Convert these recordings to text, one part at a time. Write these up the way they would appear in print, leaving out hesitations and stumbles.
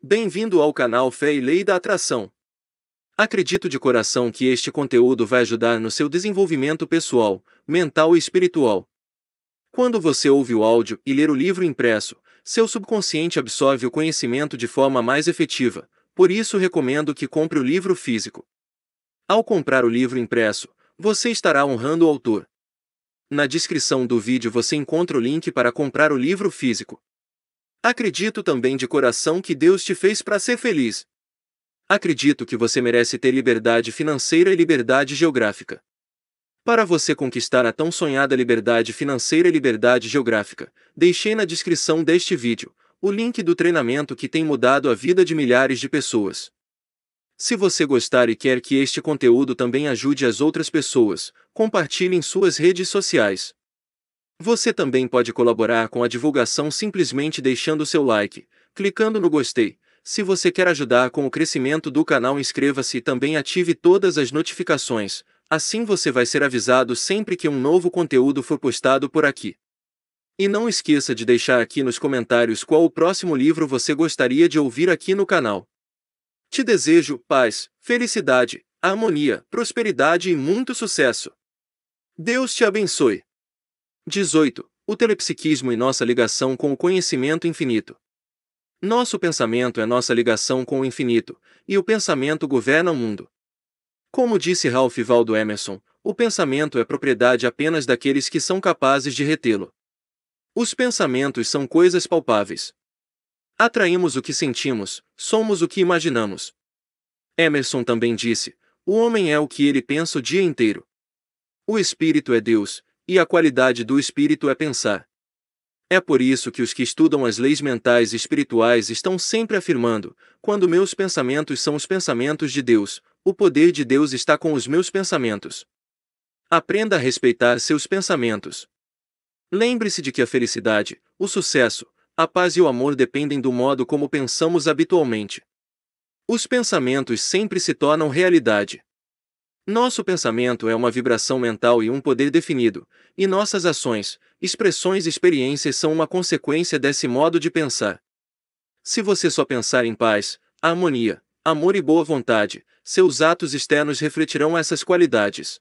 Bem-vindo ao canal Fé e Lei da Atração. Acredito de coração que este conteúdo vai ajudar no seu desenvolvimento pessoal, mental e espiritual. Quando você ouve o áudio e ler o livro impresso, seu subconsciente absorve o conhecimento de forma mais efetiva, por isso recomendo que compre o livro físico. Ao comprar o livro impresso, você estará honrando o autor. Na descrição do vídeo você encontra o link para comprar o livro físico. Acredito também de coração que Deus te fez para ser feliz. Acredito que você merece ter liberdade financeira e liberdade geográfica. Para você conquistar a tão sonhada liberdade financeira e liberdade geográfica, deixei na descrição deste vídeo o link do treinamento que tem mudado a vida de milhares de pessoas. Se você gostar e quer que este conteúdo também ajude as outras pessoas, compartilhe em suas redes sociais. Você também pode colaborar com a divulgação simplesmente deixando seu like, clicando no gostei. Se você quer ajudar com o crescimento do canal, inscreva-se e também ative todas as notificações, assim você vai ser avisado sempre que um novo conteúdo for postado por aqui. E não esqueça de deixar aqui nos comentários qual o próximo livro você gostaria de ouvir aqui no canal. Te desejo paz, felicidade, harmonia, prosperidade e muito sucesso. Deus te abençoe. 18. O telepsiquismo e nossa ligação com o conhecimento infinito. Nosso pensamento é nossa ligação com o infinito, e o pensamento governa o mundo. Como disse Ralph Waldo Emerson, o pensamento é propriedade apenas daqueles que são capazes de retê-lo. Os pensamentos são coisas palpáveis. Atraímos o que sentimos, somos o que imaginamos. Emerson também disse: o homem é o que ele pensa o dia inteiro. O espírito é Deus, e a qualidade do espírito é pensar. É por isso que os que estudam as leis mentais e espirituais estão sempre afirmando: quando meus pensamentos são os pensamentos de Deus, o poder de Deus está com os meus pensamentos. Aprenda a respeitar seus pensamentos. Lembre-se de que a felicidade, o sucesso, a paz e o amor dependem do modo como pensamos habitualmente. Os pensamentos sempre se tornam realidade. Nosso pensamento é uma vibração mental e um poder definido, e nossas ações, expressões e experiências são uma consequência desse modo de pensar. Se você só pensar em paz, harmonia, amor e boa vontade, seus atos externos refletirão essas qualidades.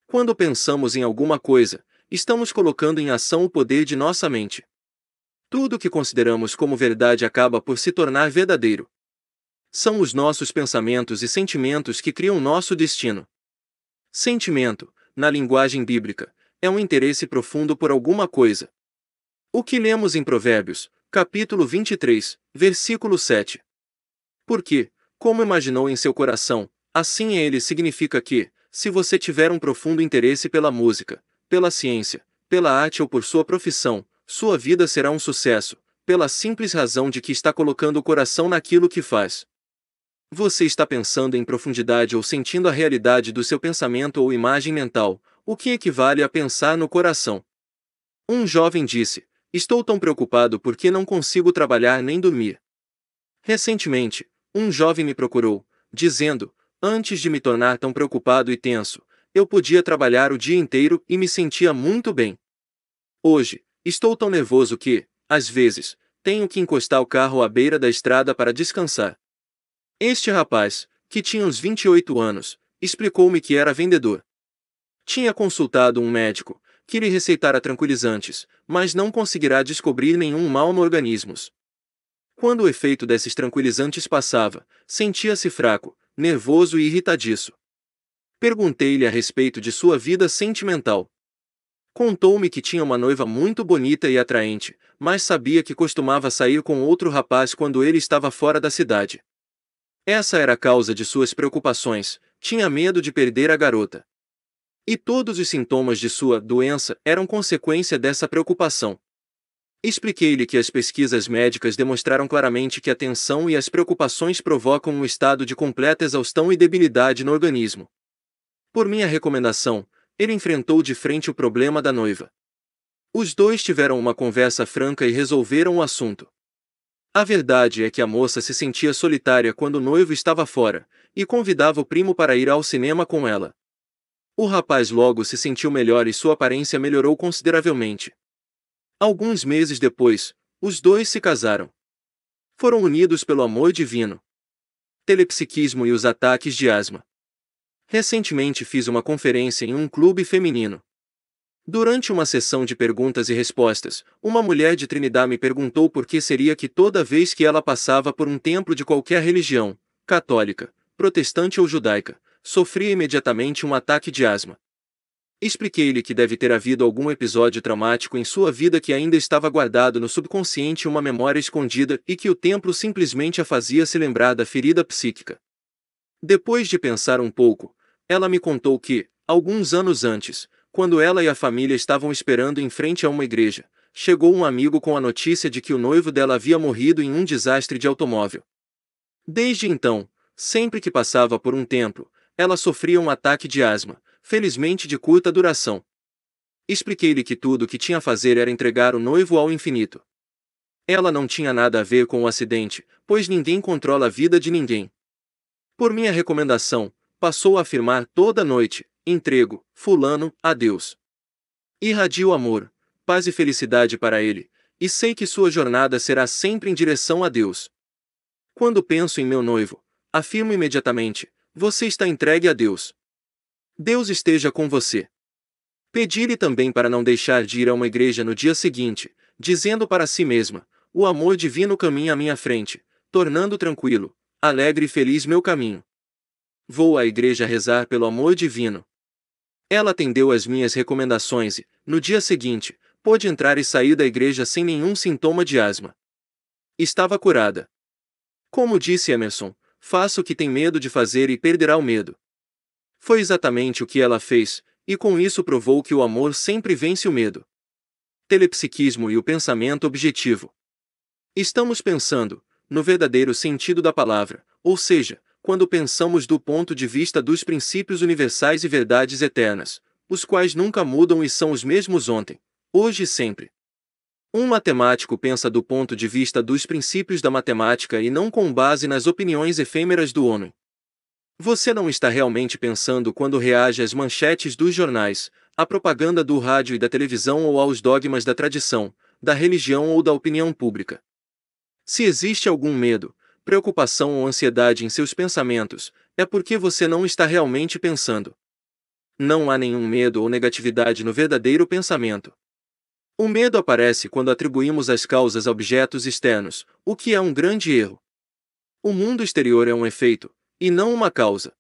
Quando pensamos em alguma coisa, estamos colocando em ação o poder de nossa mente. Tudo o que consideramos como verdade acaba por se tornar verdadeiro. São os nossos pensamentos e sentimentos que criam nosso destino. Sentimento, na linguagem bíblica, é um interesse profundo por alguma coisa. O que lemos em Provérbios, capítulo 23, versículo 7. Porque, como imaginou em seu coração, assim é ele significa que, se você tiver um profundo interesse pela música, pela ciência, pela arte ou por sua profissão, sua vida será um sucesso, pela simples razão de que está colocando o coração naquilo que faz. Você está pensando em profundidade ou sentindo a realidade do seu pensamento ou imagem mental, o que equivale a pensar no coração. Um jovem disse: estou tão preocupado porque não consigo trabalhar nem dormir. Recentemente, um jovem me procurou, dizendo: antes de me tornar tão preocupado e tenso, eu podia trabalhar o dia inteiro e me sentia muito bem. Hoje, estou tão nervoso que, às vezes, tenho que encostar o carro à beira da estrada para descansar. Este rapaz, que tinha uns 28 anos, explicou-me que era vendedor. Tinha consultado um médico, que lhe receitara tranquilizantes, mas não conseguirá descobrir nenhum mal no organismo. Quando o efeito desses tranquilizantes passava, sentia-se fraco, nervoso e irritadiço. Perguntei-lhe a respeito de sua vida sentimental. Contou-me que tinha uma noiva muito bonita e atraente, mas sabia que costumava sair com outro rapaz quando ele estava fora da cidade. Essa era a causa de suas preocupações, tinha medo de perder a garota. E todos os sintomas de sua doença eram consequência dessa preocupação. Expliquei-lhe que as pesquisas médicas demonstraram claramente que a tensão e as preocupações provocam um estado de completa exaustão e debilidade no organismo. Por minha recomendação, ele enfrentou de frente o problema da noiva. Os dois tiveram uma conversa franca e resolveram o assunto. A verdade é que a moça se sentia solitária quando o noivo estava fora, e convidava o primo para ir ao cinema com ela. O rapaz logo se sentiu melhor e sua aparência melhorou consideravelmente. Alguns meses depois, os dois se casaram. Foram unidos pelo amor divino. Telepsiquismo e os ataques de asma. Recentemente fiz uma conferência em um clube feminino. Durante uma sessão de perguntas e respostas, uma mulher de Trinidad me perguntou por que seria que toda vez que ela passava por um templo de qualquer religião, católica, protestante ou judaica, sofria imediatamente um ataque de asma. Expliquei-lhe que deve ter havido algum episódio traumático em sua vida que ainda estava guardado no subconsciente, uma memória escondida, e que o templo simplesmente a fazia se lembrar da ferida psíquica. Depois de pensar um pouco, ela me contou que, alguns anos antes, quando ela e a família estavam esperando em frente a uma igreja, chegou um amigo com a notícia de que o noivo dela havia morrido em um desastre de automóvel. Desde então, sempre que passava por um templo, ela sofria um ataque de asma, felizmente de curta duração. Expliquei-lhe que tudo o que tinha a fazer era entregar o noivo ao infinito. Ela não tinha nada a ver com o acidente, pois ninguém controla a vida de ninguém. Por minha recomendação, passou a afirmar toda noite: entrego, fulano, a Deus. Irradio amor, paz e felicidade para ele, e sei que sua jornada será sempre em direção a Deus. Quando penso em meu noivo, afirmo imediatamente: você está entregue a Deus. Deus esteja com você. Pedi-lhe também para não deixar de ir a uma igreja no dia seguinte, dizendo para si mesma: o amor divino caminha à minha frente, tornando tranquilo, alegre e feliz meu caminho. Vou à igreja rezar pelo amor divino. Ela atendeu às minhas recomendações e, no dia seguinte, pôde entrar e sair da igreja sem nenhum sintoma de asma. Estava curada. Como disse Emerson, faça o que tem medo de fazer e perderá o medo. Foi exatamente o que ela fez, e com isso provou que o amor sempre vence o medo. Telepsiquismo e o pensamento objetivo. Estamos pensando, no verdadeiro sentido da palavra, ou seja, quando pensamos do ponto de vista dos princípios universais e verdades eternas, os quais nunca mudam e são os mesmos ontem, hoje e sempre. Um matemático pensa do ponto de vista dos princípios da matemática e não com base nas opiniões efêmeras do homem. Você não está realmente pensando quando reage às manchetes dos jornais, à propaganda do rádio e da televisão ou aos dogmas da tradição, da religião ou da opinião pública. Se existe algum medo, preocupação ou ansiedade em seus pensamentos, é porque você não está realmente pensando. Não há nenhum medo ou negatividade no verdadeiro pensamento. O medo aparece quando atribuímos as causas a objetos externos, o que é um grande erro. O mundo exterior é um efeito, e não uma causa.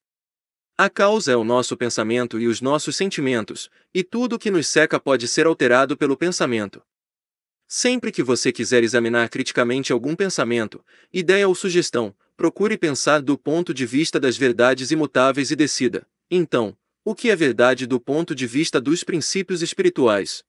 A causa é o nosso pensamento e os nossos sentimentos, e tudo o que nos cerca pode ser alterado pelo pensamento. Sempre que você quiser examinar criticamente algum pensamento, ideia ou sugestão, procure pensar do ponto de vista das verdades imutáveis e decida, então, o que é verdade do ponto de vista dos princípios espirituais.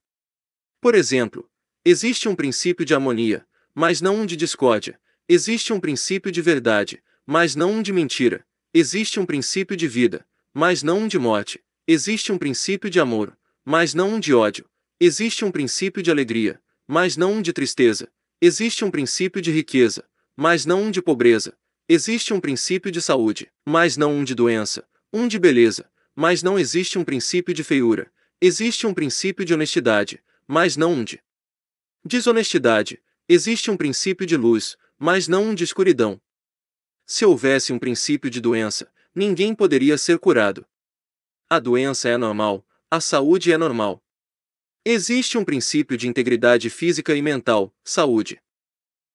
Por exemplo, existe um princípio de harmonia, mas não um de discórdia. Existe um princípio de verdade, mas não um de mentira. Existe um princípio de vida, mas não um de morte. Existe um princípio de amor, mas não um de ódio. Existe um princípio de alegria, mas não um de tristeza. Existe um princípio de riqueza, mas não um de pobreza. Existe um princípio de saúde, mas não um de doença. Um de beleza, mas não existe um princípio de feiura. Existe um princípio de honestidade, mas não um de desonestidade. Existe um princípio de luz, mas não um de escuridão. Se houvesse um princípio de doença, ninguém poderia ser curado. A doença é normal, a saúde é normal. Existe um princípio de integridade física e mental, saúde.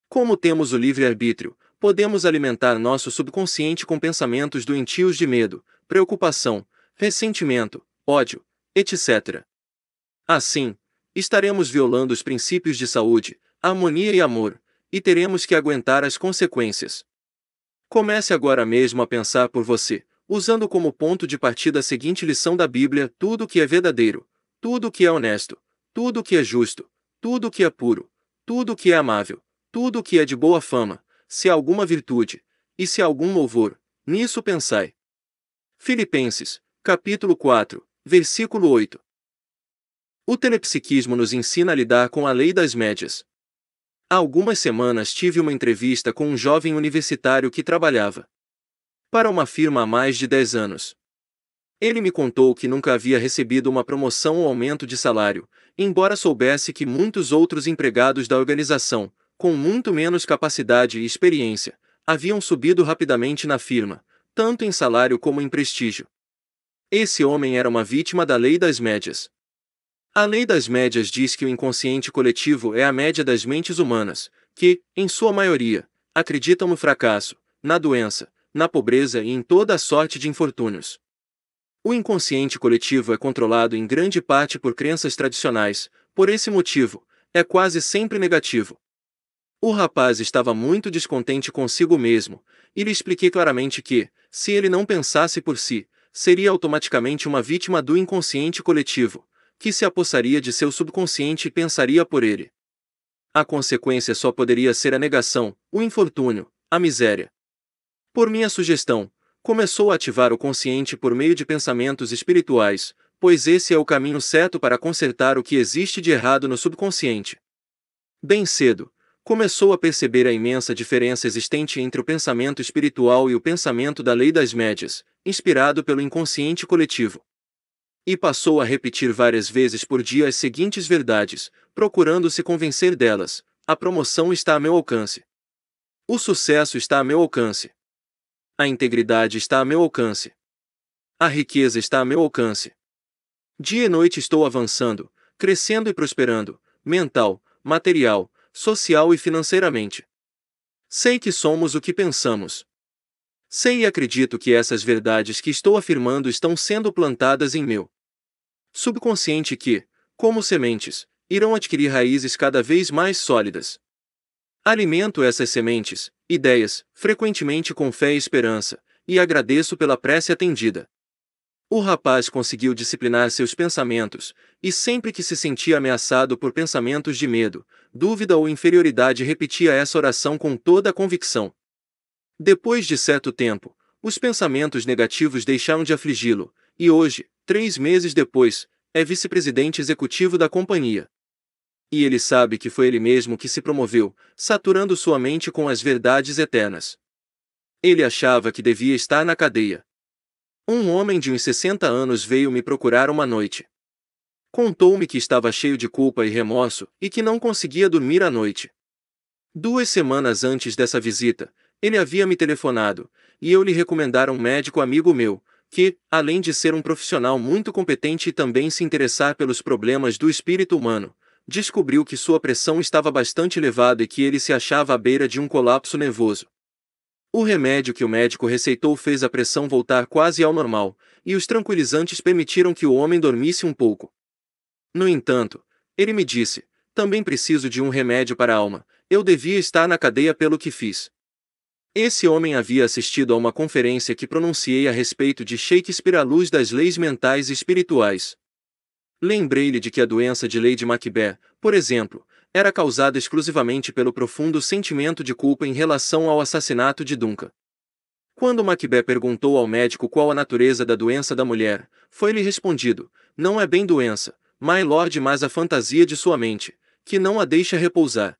Como temos o livre-arbítrio, podemos alimentar nosso subconsciente com pensamentos doentios de medo, preocupação, ressentimento, ódio, etc. Assim, estaremos violando os princípios de saúde, harmonia e amor, e teremos que aguentar as consequências. Comece agora mesmo a pensar por você, usando como ponto de partida a seguinte lição da Bíblia: tudo o que é verdadeiro, tudo o que é honesto, tudo o que é justo, tudo o que é puro, tudo o que é amável, tudo o que é de boa fama, se há alguma virtude, e se há algum louvor, nisso pensai. Filipenses, capítulo 4, versículo 8. O telepsiquismo nos ensina a lidar com a lei das médias. Há algumas semanas tive uma entrevista com um jovem universitário que trabalhava para uma firma há mais de 10 anos. Ele me contou que nunca havia recebido uma promoção ou aumento de salário, embora soubesse que muitos outros empregados da organização, com muito menos capacidade e experiência, haviam subido rapidamente na firma, tanto em salário como em prestígio. Esse homem era uma vítima da lei das médias. A lei das médias diz que o inconsciente coletivo é a média das mentes humanas, que, em sua maioria, acreditam no fracasso, na doença, na pobreza e em toda a sorte de infortúnios. O inconsciente coletivo é controlado em grande parte por crenças tradicionais, por esse motivo, é quase sempre negativo. O rapaz estava muito descontente consigo mesmo, e lhe expliquei claramente que, se ele não pensasse por si, seria automaticamente uma vítima do inconsciente coletivo, que se apossaria de seu subconsciente e pensaria por ele. A consequência só poderia ser a negação, o infortúnio, a miséria. Por minha sugestão, começou a ativar o consciente por meio de pensamentos espirituais, pois esse é o caminho certo para consertar o que existe de errado no subconsciente. Bem cedo, começou a perceber a imensa diferença existente entre o pensamento espiritual e o pensamento da lei das médias, inspirado pelo inconsciente coletivo. E passou a repetir várias vezes por dia as seguintes verdades, procurando se convencer delas: a promoção está a meu alcance. O sucesso está a meu alcance. A integridade está a meu alcance. A riqueza está a meu alcance. Dia e noite estou avançando, crescendo e prosperando, mental, material, social e financeiramente. Sei que somos o que pensamos. Sei e acredito que essas verdades que estou afirmando estão sendo plantadas em meu subconsciente que, como sementes, irão adquirir raízes cada vez mais sólidas. Alimento essas sementes, ideias, frequentemente com fé e esperança, e agradeço pela prece atendida. O rapaz conseguiu disciplinar seus pensamentos, e sempre que se sentia ameaçado por pensamentos de medo, dúvida ou inferioridade repetia essa oração com toda a convicção. Depois de certo tempo, os pensamentos negativos deixaram de afligi-lo, e hoje, 3 meses depois, é vice-presidente executivo da companhia. E ele sabe que foi ele mesmo que se promoveu, saturando sua mente com as verdades eternas. Ele achava que devia estar na cadeia. Um homem de uns 60 anos veio me procurar uma noite. Contou-me que estava cheio de culpa e remorso, e que não conseguia dormir à noite. 2 semanas antes dessa visita, ele havia me telefonado, e eu lhe recomendara um médico amigo meu, que, além de ser um profissional muito competente e também se interessar pelos problemas do espírito humano, descobriu que sua pressão estava bastante elevada e que ele se achava à beira de um colapso nervoso. O remédio que o médico receitou fez a pressão voltar quase ao normal, e os tranquilizantes permitiram que o homem dormisse um pouco. No entanto, ele me disse: também preciso de um remédio para a alma, eu devia estar na cadeia pelo que fiz. Esse homem havia assistido a uma conferência que pronunciei a respeito de Shakespeare à luz das leis mentais e espirituais. Lembrei-lhe de que a doença de Lady Macbeth, por exemplo, era causada exclusivamente pelo profundo sentimento de culpa em relação ao assassinato de Duncan. Quando Macbeth perguntou ao médico qual a natureza da doença da mulher, foi-lhe respondido: não é bem doença, my lord, mas a fantasia de sua mente, que não a deixa repousar.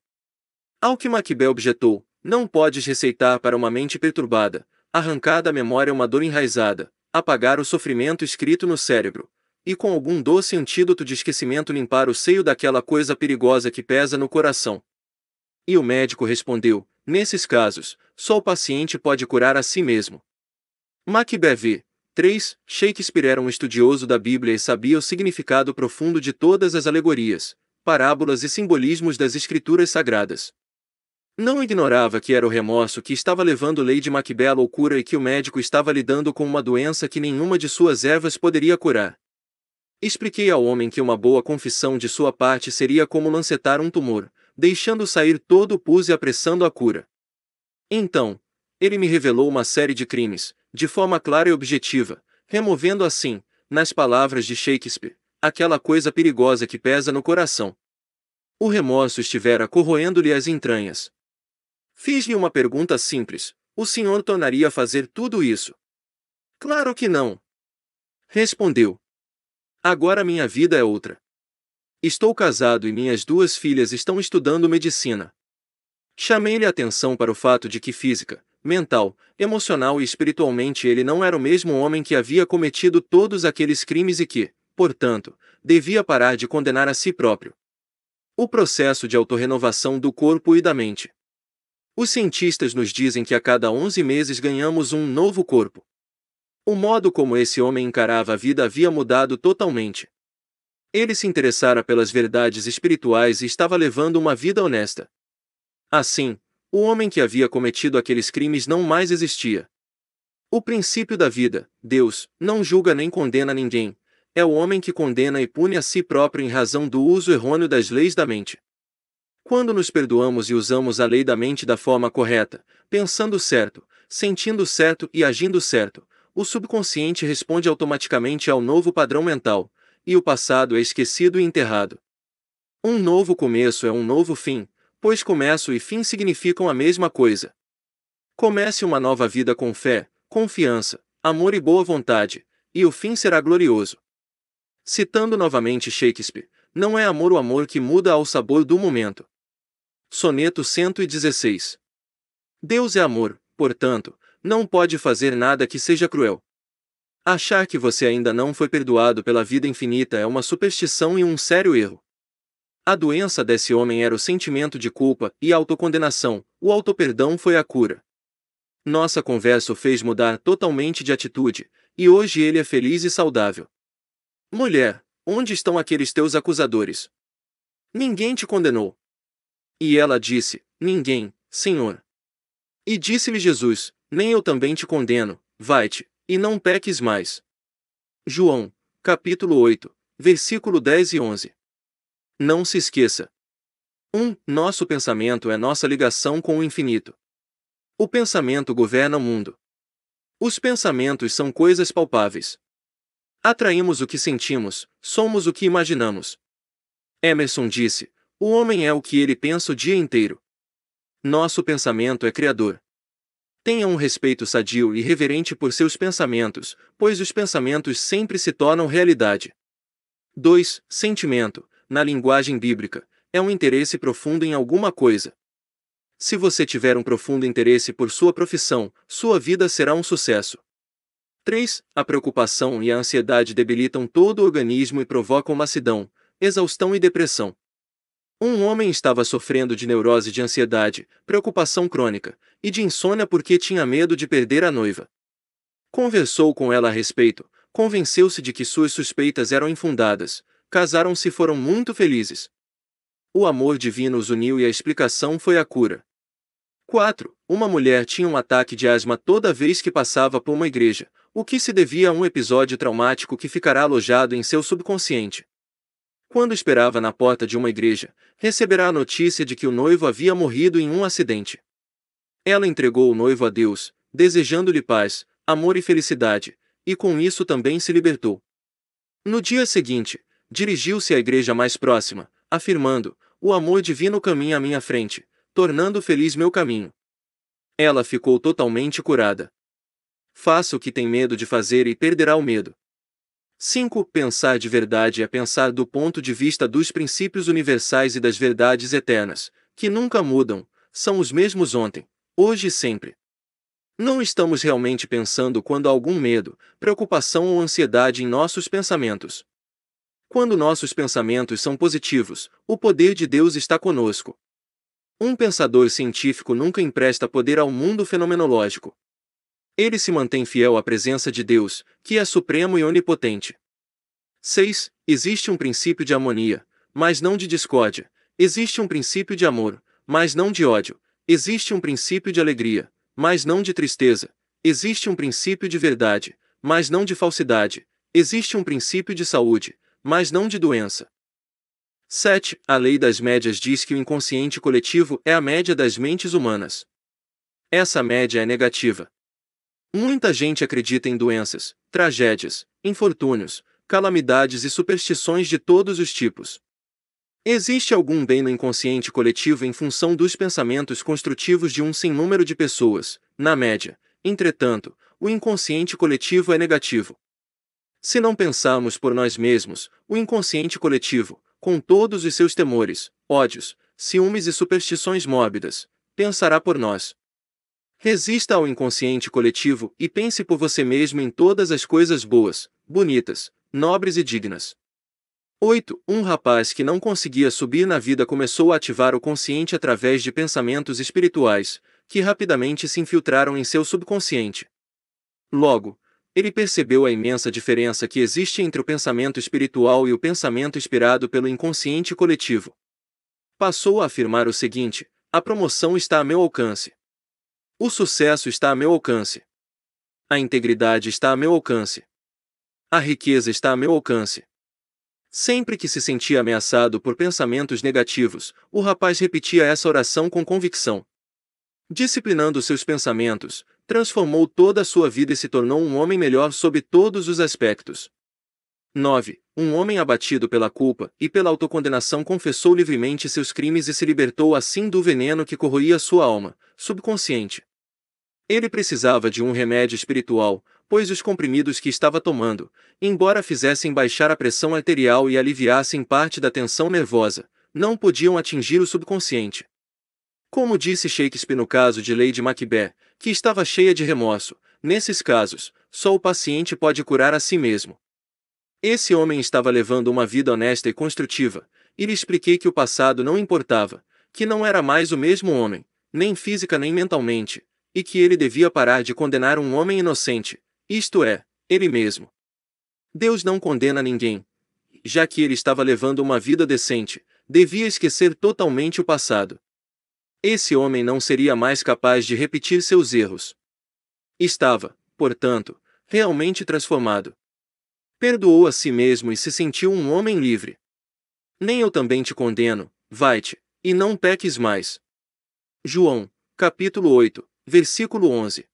Ao que Macbeth objetou: não podes receitar para uma mente perturbada, arrancar da memória uma dor enraizada, apagar o sofrimento escrito no cérebro, e com algum doce antídoto de esquecimento limpar o seio daquela coisa perigosa que pesa no coração. E o médico respondeu: nesses casos, só o paciente pode curar a si mesmo. Macbeth v. 3. Shakespeare era um estudioso da Bíblia e sabia o significado profundo de todas as alegorias, parábolas e simbolismos das escrituras sagradas. Não ignorava que era o remorso que estava levando Lady Macbeth à loucura e que o médico estava lidando com uma doença que nenhuma de suas ervas poderia curar. Expliquei ao homem que uma boa confissão de sua parte seria como lancetar um tumor, deixando sair todo o pus e apressando a cura. Então, ele me revelou uma série de crimes, de forma clara e objetiva, removendo assim, nas palavras de Shakespeare, aquela coisa perigosa que pesa no coração. O remorso estivera corroendo-lhe as entranhas. Fiz-lhe uma pergunta simples: o senhor tornaria a fazer tudo isso? Claro que não. Respondeu. Agora minha vida é outra. Estou casado e minhas 2 filhas estão estudando medicina. Chamei-lhe a atenção para o fato de que física, mental, emocional e espiritualmente ele não era o mesmo homem que havia cometido todos aqueles crimes e que, portanto, devia parar de condenar a si próprio. O processo de autorrenovação do corpo e da mente. Os cientistas nos dizem que a cada 11 meses ganhamos um novo corpo. O modo como esse homem encarava a vida havia mudado totalmente. Ele se interessara pelas verdades espirituais e estava levando uma vida honesta. Assim, o homem que havia cometido aqueles crimes não mais existia. O princípio da vida, Deus, não julga nem condena ninguém, é o homem que condena e pune a si próprio em razão do uso errôneo das leis da mente. Quando nos perdoamos e usamos a lei da mente da forma correta, pensando certo, sentindo certo e agindo certo, o subconsciente responde automaticamente ao novo padrão mental, e o passado é esquecido e enterrado. Um novo começo é um novo fim, pois começo e fim significam a mesma coisa. Comece uma nova vida com fé, confiança, amor e boa vontade, e o fim será glorioso. Citando novamente Shakespeare, não é amor o amor que muda ao sabor do momento. Soneto 116. Deus é amor, portanto, não pode fazer nada que seja cruel. Achar que você ainda não foi perdoado pela vida infinita é uma superstição e um sério erro. A doença desse homem era o sentimento de culpa e autocondenação, o autoperdão foi a cura. Nossa conversa o fez mudar totalmente de atitude, e hoje ele é feliz e saudável. Mulher, onde estão aqueles teus acusadores? Ninguém te condenou. E ela disse, ninguém, Senhor. E disse-lhe Jesus, nem eu também te condeno, vai-te, e não peques mais. João, capítulo 8, versículo 10 e 11. Não se esqueça. 1. Nosso pensamento é nossa ligação com o infinito. O pensamento governa o mundo. Os pensamentos são coisas palpáveis. Atraímos o que sentimos, somos o que imaginamos. Emerson disse, o homem é o que ele pensa o dia inteiro. Nosso pensamento é criador. Tenha um respeito sadio e reverente por seus pensamentos, pois os pensamentos sempre se tornam realidade. 2. Sentimento, na linguagem bíblica, é um interesse profundo em alguma coisa. Se você tiver um profundo interesse por sua profissão, sua vida será um sucesso. 3. A preocupação e a ansiedade debilitam todo o organismo e provocam mansidão, exaustão e depressão. Um homem estava sofrendo de neurose de ansiedade, preocupação crônica, e de insônia porque tinha medo de perder a noiva. Conversou com ela a respeito, convenceu-se de que suas suspeitas eram infundadas, casaram-se e foram muito felizes. O amor divino os uniu e a explicação foi a cura. 4. Uma mulher tinha um ataque de asma toda vez que passava por uma igreja, o que se devia a um episódio traumático que ficará alojado em seu subconsciente. Quando esperava na porta de uma igreja, receberá a notícia de que o noivo havia morrido em um acidente. Ela entregou o noivo a Deus, desejando-lhe paz, amor e felicidade, e com isso também se libertou. No dia seguinte, dirigiu-se à igreja mais próxima, afirmando, o amor divino caminha à minha frente, tornando feliz meu caminho. Ela ficou totalmente curada. Faça o que tem medo de fazer e perderá o medo. 5. Pensar de verdade é pensar do ponto de vista dos princípios universais e das verdades eternas, que nunca mudam, são os mesmos ontem, hoje e sempre. Não estamos realmente pensando quando há algum medo, preocupação ou ansiedade em nossos pensamentos. Quando nossos pensamentos são positivos, o poder de Deus está conosco. Um pensador científico nunca empresta poder ao mundo fenomenológico. Ele se mantém fiel à presença de Deus, que é supremo e onipotente. 6. Existe um princípio de harmonia, mas não de discórdia. Existe um princípio de amor, mas não de ódio. Existe um princípio de alegria, mas não de tristeza. Existe um princípio de verdade, mas não de falsidade. Existe um princípio de saúde, mas não de doença. 7. A lei das médias diz que o inconsciente coletivo é a média das mentes humanas. Essa média é negativa. Muita gente acredita em doenças, tragédias, infortúnios, calamidades e superstições de todos os tipos. Existe algum bem no inconsciente coletivo em função dos pensamentos construtivos de um sem número de pessoas, na média. Entretanto, o inconsciente coletivo é negativo. Se não pensarmos por nós mesmos, o inconsciente coletivo, com todos os seus temores, ódios, ciúmes e superstições mórbidas, pensará por nós. Resista ao inconsciente coletivo e pense por você mesmo em todas as coisas boas, bonitas, nobres e dignas. 8. Um rapaz que não conseguia subir na vida começou a ativar o consciente através de pensamentos espirituais, que rapidamente se infiltraram em seu subconsciente. Logo, ele percebeu a imensa diferença que existe entre o pensamento espiritual e o pensamento inspirado pelo inconsciente coletivo. Passou a afirmar o seguinte: a promoção está a meu alcance. O sucesso está a meu alcance. A integridade está a meu alcance. A riqueza está a meu alcance. Sempre que se sentia ameaçado por pensamentos negativos, o rapaz repetia essa oração com convicção. Disciplinando seus pensamentos, transformou toda a sua vida e se tornou um homem melhor sob todos os aspectos. 9. Um homem abatido pela culpa e pela autocondenação confessou livremente seus crimes e se libertou assim do veneno que corroía sua alma, subconsciente. Ele precisava de um remédio espiritual, pois os comprimidos que estava tomando, embora fizessem baixar a pressão arterial e aliviassem parte da tensão nervosa, não podiam atingir o subconsciente. Como disse Shakespeare no caso de Lady Macbeth, que estava cheia de remorso, nesses casos, só o paciente pode curar a si mesmo. Esse homem estava levando uma vida honesta e construtiva, e lhe expliquei que o passado não importava, que não era mais o mesmo homem, nem física nem mentalmente, e que ele devia parar de condenar um homem inocente, isto é, ele mesmo. Deus não condena ninguém. Já que ele estava levando uma vida decente, devia esquecer totalmente o passado. Esse homem não seria mais capaz de repetir seus erros. Estava, portanto, realmente transformado. Perdoou a si mesmo e se sentiu um homem livre. Nem eu também te condeno, vai-te, e não peques mais. João, capítulo 8, versículo 11.